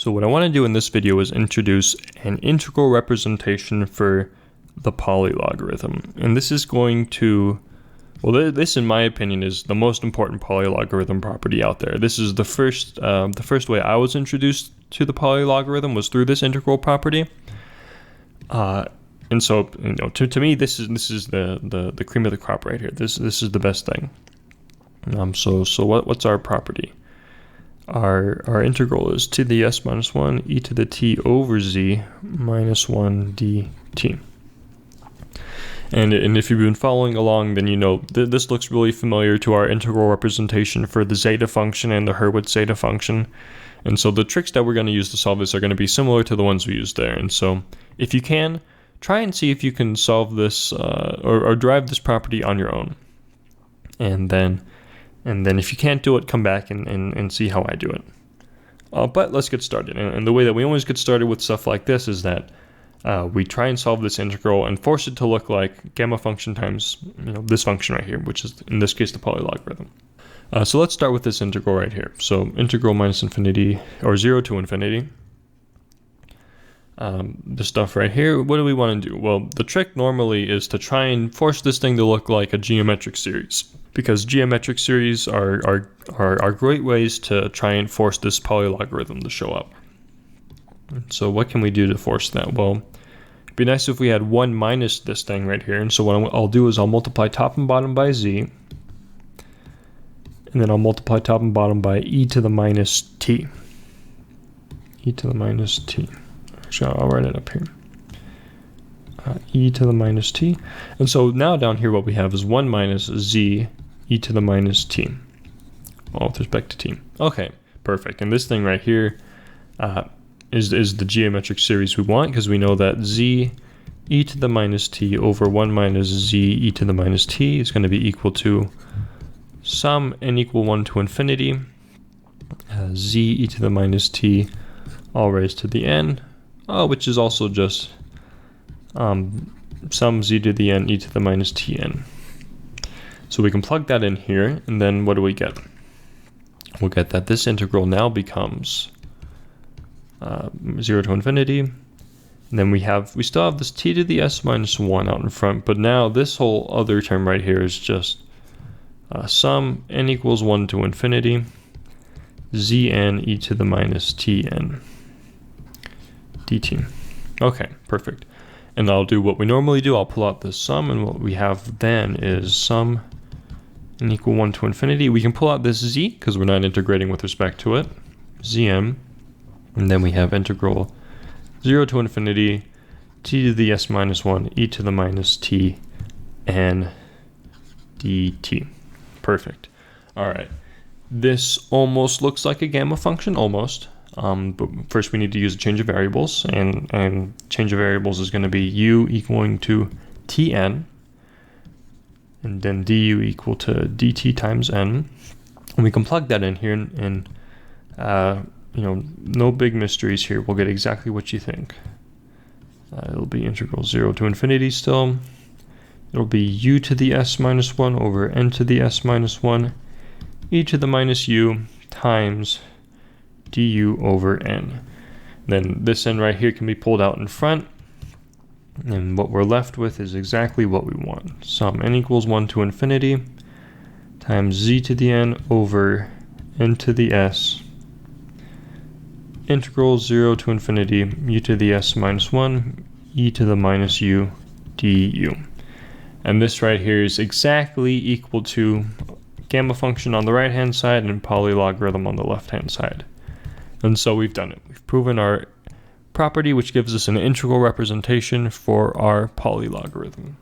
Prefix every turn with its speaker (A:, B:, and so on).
A: So what I want to do in this video is introduce an integral representation for the polylogarithm. And this is going to, well, this in my opinion is the most important polylogarithm property out there. This is the first way I was introduced to the polylogarithm was through this integral property. And so, to me, this is the cream of the crop right here. This is the best thing. So what's our property? Our integral is to the s minus 1 e to the t over z minus 1 dt. And if you've been following along, then you know this looks really familiar to our integral representation for the zeta function and the Hurwitz zeta function. And so the tricks that we're going to use to solve this are going to be similar to the ones we used there. And so if you can, try and see if you can solve this or derive this property on your own. And then if you can't do it, come back and see how I do it. But let's get started. And the way that we always get started with stuff like this is that we try and solve this integral and force it to look like gamma function times this function right here, which is in this case the polylogarithm. So let's start with this integral right here. So integral minus infinity, or 0 to infinity. This stuff right here, what do we want to do? Well, the trick normally is to try and force this thing to look like a geometric series, because geometric series are great ways to try and force this polylogarithm to show up. So what can we do to force that? Well, it'd be nice if we had 1 minus this thing right here. And so what I'll do is I'll multiply top and bottom by z, and then I'll multiply top and bottom by e to the minus t. E to the minus t. Actually, I'll write it up here. E to the minus t. And so now down here what we have is 1 minus z e to the minus t, all with respect to t. Okay, perfect. And this thing right here is the geometric series we want, because we know that z e to the minus t over 1 minus z e to the minus t is going to be equal to sum n equal 1 to infinity z e to the minus t all raised to the n, which is also just sum z to the n e to the minus tn. So we can plug that in here, and then what do we get? We'll get that this integral now becomes 0 to infinity, and then we still have this t to the s minus 1 out in front, but now this whole other term right here is just sum n equals 1 to infinity zn e to the minus tn dt. Okay, perfect. And I'll do what we normally do. I'll pull out the sum, and what we have then is sum n equal 1 to infinity. We can pull out this z because we're not integrating with respect to it, zm, and then we have integral 0 to infinity t to the s minus 1 e to the minus t n dt. Perfect. All right. This almost looks like a gamma function, almost. But first we need to use a change of variables, and change of variables is going to be u equaling to tn, and then du equal to dt times n. And we can plug that in here, and no big mysteries here. We'll get exactly what you think. It'll be integral 0 to infinity still. It'll be u to the s minus 1 over n to the s minus 1 e to the minus u times du over n. Then this n right here can be pulled out in front, and what we're left with is exactly what we want. Sum n equals 1 to infinity times z to the n over n to the s integral 0 to infinity u to the s minus 1 e to the minus u du. And this right here is exactly equal to gamma function on the right hand side and polylogarithm on the left hand side. And so we've done it. We've proven our property, which gives us an integral representation for our polylogarithm.